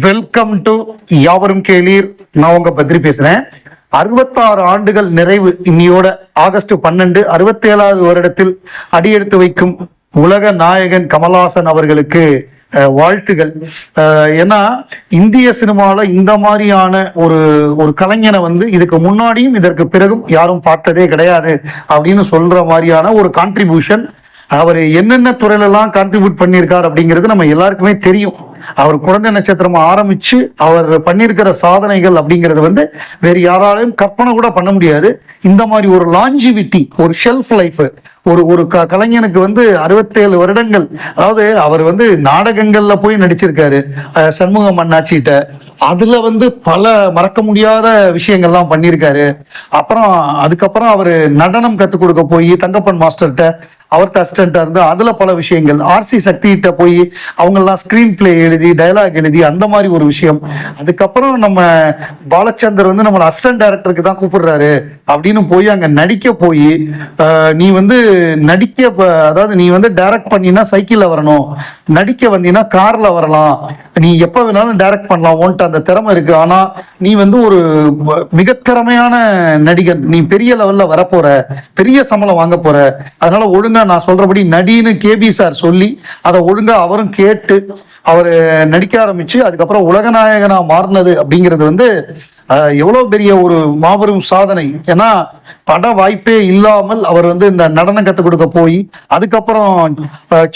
Welcome to யாவரும் கேளீர். நான் உங்க பத்ரி பேசுறேன். 66 ஆண்டுகள் நிறைவு இன்னியோட ஆகஸ்ட் 12 67வது வருடத்தில் அடியெடுத்து வைக்கும் உலக நாயகன் கமல்ஹாசன் அவர்களுக்கு வாழ்த்துகள். ஏன்னா இந்திய சினிமால இந்த மாதிரியான ஒரு ஒரு கலைஞனை இதுக்கு முன்னாடியும் இதற்கு பிறகும் யாரும் பார்த்ததே கிடையாது அப்படின்னு சொல்ற மாதிரியான ஒரு கான்ட்ரிபியூஷன். அவர் என்னென்ன துறையிலெல்லாம் கான்ட்ரிபியூட் பண்ணியிருக்கார் அப்படிங்கிறது நம்ம எல்லாருக்குமே தெரியும். அவர் குழந்தை நட்சத்திரம் ஆரம்பிச்சு அவர் பண்ணியிருக்கிற சாதனைகள் அப்படிங்கிறது வேறு யாராலையும் கற்பனை கூட பண்ண முடியாது. இந்த மாதிரி ஒரு லாஞ்சிவிட்டி, ஒரு ஷெல்ஃப் லைஃப், ஒரு ஒரு கலைஞனுக்கு 67 வருடங்கள். அதாவது அவர் நாடகங்கள்ல போய் நடிச்சிருக்காரு சண்முகம் அண்ணாச்சிட்ட. அதுல பல மறக்க முடியாத விஷயங்கள்லாம் பண்ணியிருக்காரு. அப்புறம் அதுக்கப்புறம் அவர் நடனம் கற்றுக் கொடுக்க போய் தங்கப்பன் மாஸ்டர்கிட்ட அவர்கிட்ட அசிஸ்டண்டா இருந்து அதுல பல விஷயங்கள். ஆர்சி சக்திகிட்ட போய் அவங்கெல்லாம் ஸ்கிரீன் பிளே எழுதி டயலாக் எழுதி அந்த மாதிரி ஒரு விஷயம். அதுக்கப்புறம் நம்ம பாலச்சந்தர் நம்மளை அசிஸ்டன்ட் டைரக்டருக்கு தான் கூப்பிடுறாரு அப்படின்னு போய் அங்க நடிக்க போய் நீ நடிக்க, அதாவது நீ டைரக்ட் பண்ணினா சைக்கிள்ல வரணும், நடிக்க வந்தீங்கன்னா கார்ல வரலாம், நீ எப்ப வேணாலும் டைரக்ட் பண்ணலாம், உன்ட்டு அந்த திறமை இருக்கு, ஆனா நீ ஒரு மிக திறமையான நடிகர், நீ பெரிய லெவல்ல வரப்போற, பெரிய சம்பளம் வாங்க போற, அதனால ஒழுங்கா நான் சொல்றபடி நடின்னு கேபி சார் சொல்லி அதை ஒழுங்கா அவரும் கேட்டு அவர் நடிக்க ஆரம்பிச்சு அதுக்கப்புறம் உலகநாயகனா மாறினது அப்படிங்கிறது எவ்வளவு பெரிய ஒரு மாபெரும் சாதனை. ஏன்னா பட வாய்ப்பே இல்லாமல் அவர் இந்த நடனம் கற்றுக் கொடுக்க போய் அதுக்கப்புறம்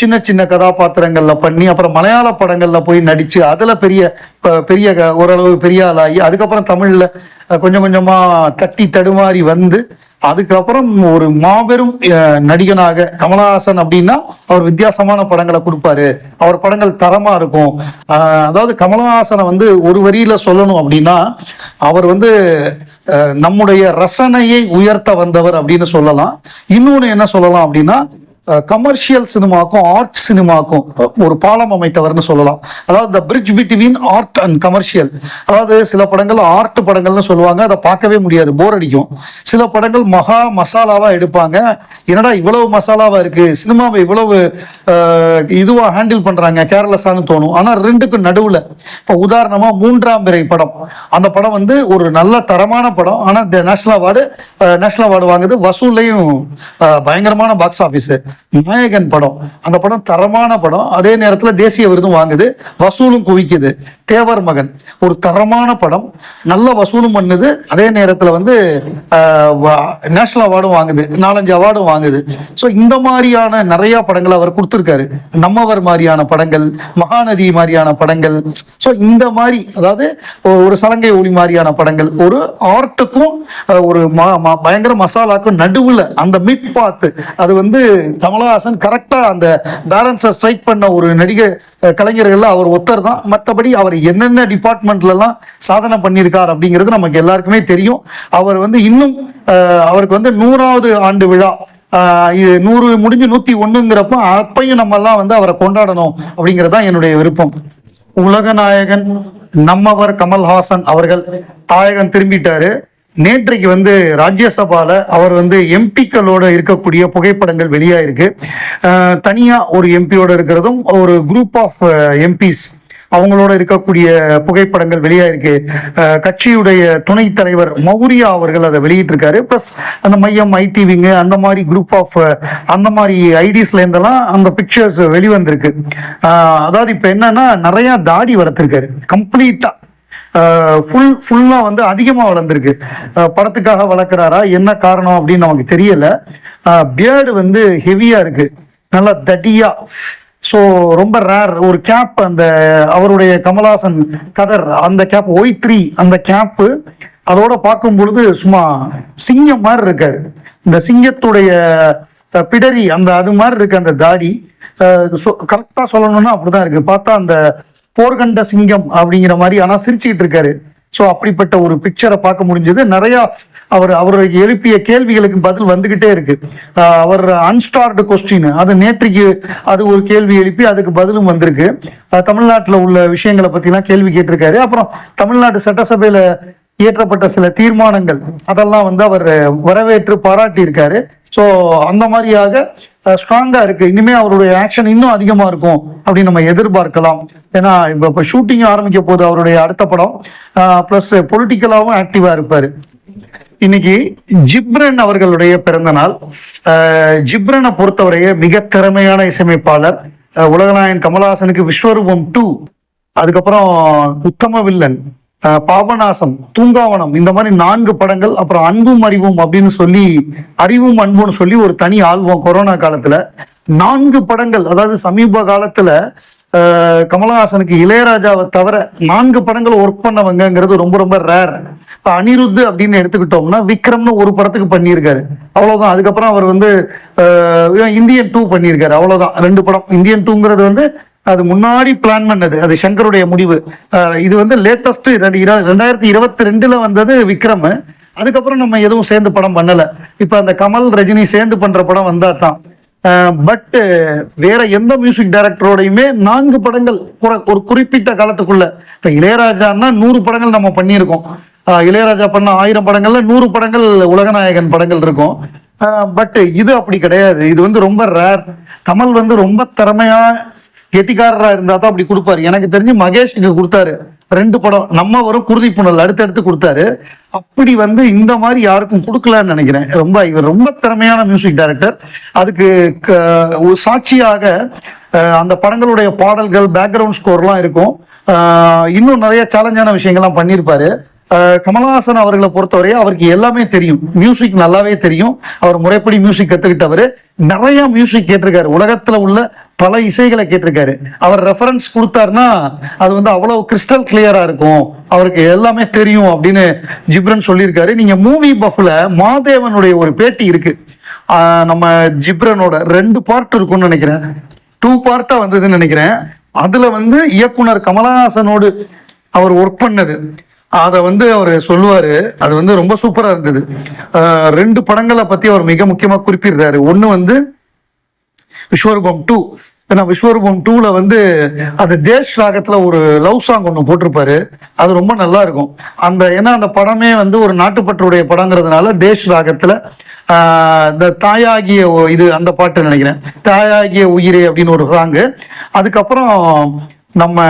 சின்ன சின்ன கதாபாத்திரங்கள்ல பண்ணி அப்புறம் மலையாள படங்கள்ல போய் நடிச்சு அதுல பெரிய பெரிய ஓரளவு பெரிய ஆளாகி அதுக்கப்புறம் தமிழ்ல கொஞ்சம் கொஞ்சமா தட்டி தடுமாறி அதுக்கப்புறம் ஒரு மாபெரும் நடிகனாக கமல்ஹாசன் அப்படின்னா அவர் வித்தியாசமான படங்களை கொடுப்பாரு, அவர் படங்கள் தரமா இருக்கும். அதாவது கமல்ஹாசனை ஒரு வரியில சொல்லணும் அப்படின்னா அவர் நம்முடைய ரசனையை உயர்த்த வந்தவர் அப்படின்னு சொல்லலாம். இன்னொன்னு என்ன சொல்லலாம் அப்படின்னா கமர்ஷியல் சினிமாக்கும் ஆர்ட் சினிமாக்கும் ஒரு பாலம் அமைத்தவர்னு சொல்லலாம். அதாவது the bridge between art and commercial. அதாவது சில படங்கள் ஆர்ட் படங்கள்னு சொல்லுவாங்க, அதை பார்க்கவே முடியாது, போர் அடிக்கும். சில படங்கள் மகா மசாலாவா எடுப்பாங்க, என்னடா இவ்வளவு மசாலாவா இருக்கு, சினிமாவை இவ்வளவு இதுவா ஹேண்டில் பண்றாங்க, கேர்லெஸ்ஸானு தோணும். ஆனா ரெண்டுக்கும் நடுவுல இப்போ உதாரணமா 3ஆம் பிறை படம், அந்த படம் ஒரு நல்ல தரமான படம். ஆனா நேஷனல் அவார்டு வாங்குது, வசூல்லையும் பயங்கரமான பாக்ஸ் ஆபீஸ். நாயகன் படம், அந்த படம் தரமான படம், அதே நேரத்தில் தேசிய விருதும் வாங்குது, வசூலும் குவிக்குது. தேவர் மகன் ஒரு தரமான படம், நல்ல வசூலும் பண்ணுது, அதே நேரத்தில் நேஷனல் அவார்டும் வாங்குது, 4-5 அவார்டும் வாங்குது. ஸோ இந்த மாதிரியான நிறைய படங்கள் அவர் கொடுத்துருக்காரு. நம்மவர் மாதிரியான படங்கள், மகாநதி மாதிரியான படங்கள். ஸோ இந்த மாதிரி அதாவது ஒரு சலங்கை ஒளி மாதிரியான படங்கள், ஒரு ஆர்ட்டுக்கும் ஒரு பயங்கர மசாலாக்கும் நடுவில் அந்த மிட் பாத்து, அது கமல்ஹாசன் கரெக்டா அந்த பேலன்ஸை ஸ்ட்ரைக் பண்ண ஒரு நடிகர் கலைஞர்கள் அவர் ஒருத்தர் தான். மற்றபடி அவர் என்னென்ன டிபார்ட்மெண்ட்ல எல்லாம் சாதனை பண்ணியிருக்கார் அப்படிங்கிறது நமக்கு எல்லாருக்குமே தெரியும். அவர் இன்னும் அவருக்கு 100வது ஆண்டு விழா, 100 முடிஞ்சு 101ங்கிறப்ப அப்பையும் நம்ம எல்லாம் அவரை கொண்டாடணும் அப்படிங்கிறதான் என்னுடைய விருப்பம். உலகநாயகன் நம்மவர் கமல்ஹாசன் அவர்கள் தாயகம் திரும்பிட்டாரு. நேற்றைக்கு ராஜ்யசபால அவர் எம்பிக்களோட இருக்கக்கூடிய புகைப்படங்கள் வெளியாயிருக்கு. தனியா ஒரு எம்பியோட இருக்கிறதும் ஒரு குரூப் ஆஃப் எம்பிஸ் அவங்களோட இருக்கக்கூடிய புகைப்படங்கள் வெளியாயிருக்கு. கட்சியுடைய துணைத் தலைவர் மௌரியா அவர்கள் அதை வெளியிட்டிருக்காரு. பிளஸ் அந்த மையம் ஐடிவிங்க அந்த மாதிரி குரூப் ஆஃப் அந்த மாதிரி ஐடிஸ்ல இருந்தெல்லாம் அந்த பிக்சர்ஸ் வெளிவந்திருக்கு. அதாவது இப்ப என்னன்னா நிறைய தாடி வளர்த்திருக்காரு, கம்ப்ளீட்டா ஃபுல்லா அதிகமா வளர்ந்துருக்கு. படத்துக்காக வளர்க்குறாரா என்ன காரணம் அப்படின்னு நமக்கு தெரியல. பியர்டு ஹெவியா இருக்கு, நல்லா தடியா. ஸோ ரொம்ப ரேர். ஒரு கேப், அந்த அவருடைய கமல்ஹாசன் கதர் அந்த கேப் Y3 அந்த கேப்பு, அதோட பார்க்கும் பொழுது சும்மா சிங்கம் மாதிரி இருக்காரு. இந்த சிங்கத்துடைய பிடரி அந்த அது மாதிரி இருக்கு அந்த தாடி. கரெக்டா சொல்லணும்னா அப்படிதான் இருக்கு. பார்த்தா அந்த போர்கண்ட சிங்கம் அப்படிங்கிற மாதிரி, ஆனா சிரிச்சுக்கிட்டு இருக்காரு. ஸோ அப்படிப்பட்ட ஒரு பிக்சரை பார்க்க முடிஞ்சது. நிறைய அவருக்கு எழுப்பிய கேள்விகளுக்கு பதில் வந்துகிட்டே இருக்கு. அவர் அன்ஸ்டார்டு கொஸ்டின், அது நேற்றுக்கு அது ஒரு கேள்வி எழுப்பி அதுக்கு பதிலும் வந்திருக்கு. தமிழ்நாட்டில் உள்ள விஷயங்களை பத்திலாம் கேள்வி கேட்டிருக்காரு. அப்புறம் தமிழ்நாடு சட்டசபையில இயற்றப்பட்ட சில தீர்மானங்கள் அதெல்லாம் அவர் வரவேற்று பாராட்டி இருக்காரு. ஸோ அந்த மாதிரியாக ஸ்ட்ராங்கா இருக்கு. இனிமே அவருடைய ஆக்ஷன் இன்னும் அதிகமா இருக்கும் அப்படின்னு நம்ம எதிர்பார்க்கலாம். ஏன்னா இப்போ ஷூட்டிங் ஆரம்பிக்க போது அவருடைய அடுத்த படம், பிளஸ் பொலிட்டிக்கலாவும் ஆக்டிவா இருப்பாரு. இன்னைக்கு ஜிப்ரன் அவர்களுடைய பிறந்த நாள். ஜிப்ரனை பொறுத்தவரையே மிக திறமையான இசையமைப்பாளர். உலகநாயகன் கமலஹாசனுக்கு விஸ்வரூபம் 2, அதுக்கப்புறம் உத்தம வில்லன், பாபநாசம், தூங்காவனம், இந்த மாதிரி 4 படங்கள், அப்புறம் அன்பும் அறிவும் அப்படின்னு சொல்லி, அறிவும் அன்புன்னு சொல்லி ஒரு தனி ஆல்பம் கொரோனா காலத்துல 4 படங்கள். அதாவது சமீப காலத்துல கமலஹாசனுக்கு இளையராஜாவை தவிர 4 படங்கள் ஒர்க் பண்ணவங்கிறது ரொம்ப ரொம்ப ரேர். இப்ப அனிருத் அப்படின்னு எடுத்துக்கிட்டோம்னா விக்ரம்னு ஒரு படத்துக்கு பண்ணியிருக்காரு, அவ்வளவுதான். அதுக்கப்புறம் அவர் வந்து இந்தியன் 2 பண்ணியிருக்காரு, அவ்வளவுதான். 2 படம். இந்தியன் 2ங்கிறது அது முன்னாடி பிளான் பண்ணது, அது சங்கருடைய முடிவு. இது வந்து லேட்டஸ்ட் 2022 வந்தது விக்ரம். அதுக்கப்புறம் நம்ம எதுவும் சேர்ந்து படம் பண்ணல. இப்ப அந்த கமல் ரஜினி சேர்ந்து பண்ற படம் வந்தா தான். பட் வேற எந்த மியூசிக் டைரக்டரோடையுமே 4 படங்கள் ஒரு குறிப்பிட்ட காலத்துக்குள்ள. இப்ப இளையராஜான்னா 100 படங்கள் நம்ம பண்ணியிருக்கோம். இளையராஜா பண்ண 1000 படங்கள்ல 100 படங்கள் உலகநாயகன் படங்கள் இருக்கும். பட் இது அப்படி கிடையாது. இது வந்து ரொம்ப ரேர். கமல் வந்து ரொம்ப திறமையா கெட்டிக்காரரா இருந்தா தான் அப்படி கொடுப்பாரு. எனக்கு தெரிஞ்சு மகேஷுக்கு கொடுத்தாரு 2 படம், நம்ம வரும் குருதி புனல் அடுத்தடுத்து கொடுத்தாரு. அப்படி வந்து இந்த மாதிரி யாருக்கும் கொடுக்கலன்னு நினைக்கிறேன். இவர் ரொம்ப திறமையான மியூசிக் டைரக்டர். அதுக்கு சாட்சியாக அந்த படங்களுடைய பாடல்கள், பேக்ரவுண்ட் ஸ்கோர்லாம் இருக்கும். இன்னும் நிறைய சேலஞ்சான விஷயங்கள்லாம் பண்ணியிருப்பாரு. கமலஹாசன் அவர்களை பொறுத்தவரையும் அவருக்கு எல்லாமே தெரியும், மியூசிக் நல்லாவே தெரியும். அவர் முறைப்படி மியூசிக் கத்துக்கிட்டவர், நிறைய மியூசிக் கேட்டிருக்காரு, உலகத்துல உள்ள பல இசைகளை கேட்டிருக்காரு. அவர் ரெஃபரன்ஸ் கொடுத்தாருன்னா அது வந்து அவ்வளவு கிறிஸ்டல் கிளியரா இருக்கும், அவருக்கு எல்லாமே தெரியும் அப்படின்னு ஜிப்ரன் சொல்லியிருக்காரு. நீங்க மூவி பஃப்ல மாதேவனுடைய ஒரு பேட்டி இருக்கு, நம்ம ஜிப்ரனோட 2 பார்ட் இருக்கும்னு நினைக்கிறேன், 2 பார்ட்டா வந்ததுன்னு நினைக்கிறேன். அதுல வந்து இயக்குனர் கமலஹாசனோடு அவர் ஒர்க் பண்ணது அதை வந்து அவர் சொல்லுவாரு. அது வந்து ரொம்ப சூப்பரா இருந்தது. 2 படங்களை பத்தி அவர் மிக முக்கியமா குறிப்பிடுறாரு. ஒண்ணு வந்து விஸ்வரூபம் 2. ஏன்னா விஸ்வரூபம் 2ல வந்து அது தேஷ் ராகத்துல ஒரு லவ் சாங் ஒன்று போட்டிருப்பாரு, அது ரொம்ப நல்லா இருக்கும். ஏன்னா அந்த படமே வந்து ஒரு நாட்டுப்பற்றுடைய படங்கிறதுனால தேஷ் ராகத்துல இந்த தாயாகிய இது அந்த பாட்டு நினைக்கிறேன், தாயாகிய உயிரே அப்படின்னு ஒரு சாங்கு. அதுக்கப்புறம் நம்ம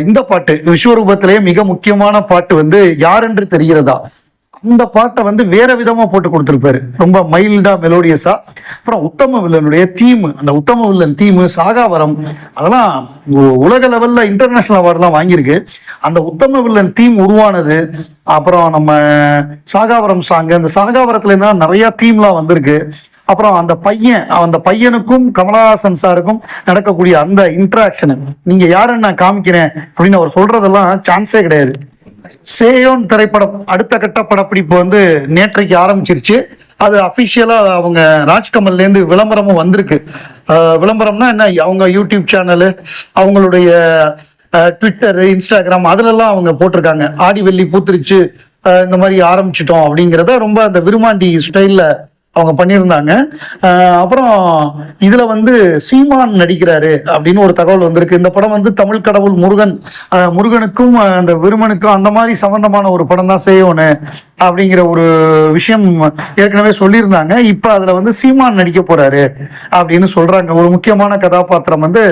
இந்த பாட்டு விஸ்வரூபத்திலேயே மிக முக்கியமான பாட்டு வந்து யாரென்று தெரிகிறதா, அந்த பாட்டை வந்து வேற விதமா போட்டு கொடுத்திருப்பாரு, ரொம்ப மைல்டா மெலோடியஸா. அப்புறம் உத்தம வில்லனுடைய தீம், அந்த உத்தம வில்லன் தீம், சாகாவரம், அதெல்லாம் உலக லெவல்ல இன்டர்நேஷனல் அவார்ட்லாம் வாங்கியிருக்கு. அந்த உத்தம வில்லன் தீம் உருவானது. அப்புறம் நம்ம சாகாவரம் சாங், அந்த சாகாவரத்துல இருந்தா நிறைய தீம்லாம் வந்திருக்கு. அப்புறம் அந்த பையனுக்கும் கமலஹாசன் சாருக்கும் நடக்கக்கூடிய அந்த இன்ட்ராக்ஷன், நீங்க யாருன்னு நான் காமிக்கிறேன் அப்படின்னு அவர் சொல்றதெல்லாம் சான்ஸே கிடையாது. சேயோன் திரைப்படம் அடுத்த கட்ட படப்பிடிப்பு வந்து நேற்றைக்கு ஆரம்பிச்சிருச்சு. அது அபிஷியலா அவங்க ராஜ்கமல்ல இருந்து விளம்பரமும் வந்திருக்கு. விளம்பரம்னா என்ன, அவங்க யூடியூப் சேனலு, அவங்களுடைய ட்விட்டர், இன்ஸ்டாகிராம் அதுலலாம் அவங்க போட்டிருக்காங்க, ஆடி வெள்ளி பூத்திருச்சு, இந்த மாதிரி ஆரம்பிச்சிட்டோம் அப்படிங்கிறத ரொம்ப அந்த விருமாண்டி ஸ்டைல்ல அவங்க பண்ணியிருந்தாங்க. அப்புறம் இதுல வந்து சீமான் நடிக்கிறாரு அப்படின்னு ஒரு தகவல் வந்திருக்கு. இந்த படம் வந்து தமிழ் கடவுள் முருகனுக்கும் அந்த விருமனுக்கும் அந்த மாதிரி சம்பந்தமான ஒரு படம் தான் செய்யணும் அப்படிங்கிற ஒரு விஷயம் ஏற்கனவே சொல்லியிருந்தாங்க. இப்ப அதுல வந்து சீமான் நடிக்க போறாரு அப்படின்னு சொல்றாங்க. ஒரு முக்கியமான கதாபாத்திரம் வந்து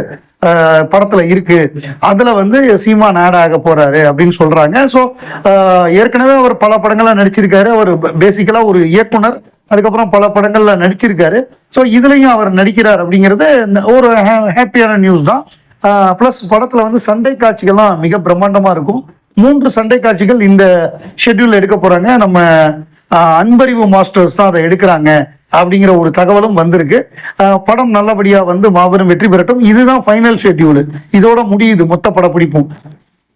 படத்துல இருக்கு, அதுல வந்து சீமான் ஆட் ஆக போறாரு அப்படின்னு சொல்றாங்க. ஸோ ஏற்கனவே அவர் பல படங்கள்ல நடிச்சிருக்காரு. அவர் பேசிக்கலா ஒரு இயக்குனர், அதுக்கப்புறம் பல படங்கள்ல நடிச்சிருக்காரு. ஸோ இதுலயும் அவர் நடிக்கிறார் அப்படிங்கிறது ஒரு ஹாப்பியான நியூஸ் தான். பிளஸ் படத்துல வந்து சண்டை காட்சிகள்லாம் மிக பிரம்மாண்டமா இருக்கும். 3 சண்டை காட்சிகள் இந்த ஷெட்யூல் எடுக்க போறாங்க. நம்ம அன்பறிவு மாஸ்டர்ஸ் தான் அதை எடுக்கிறாங்க அப்படிங்கிற ஒரு தகவலும் வந்திருக்கு. படம் நல்லபடியா வந்து மாபெரும் வெற்றி பெறட்டும். இதுதான் ஃபைனல் ஷெட்யூல், இதோட முடியுது மொத்த படப்பிடிப்பும்.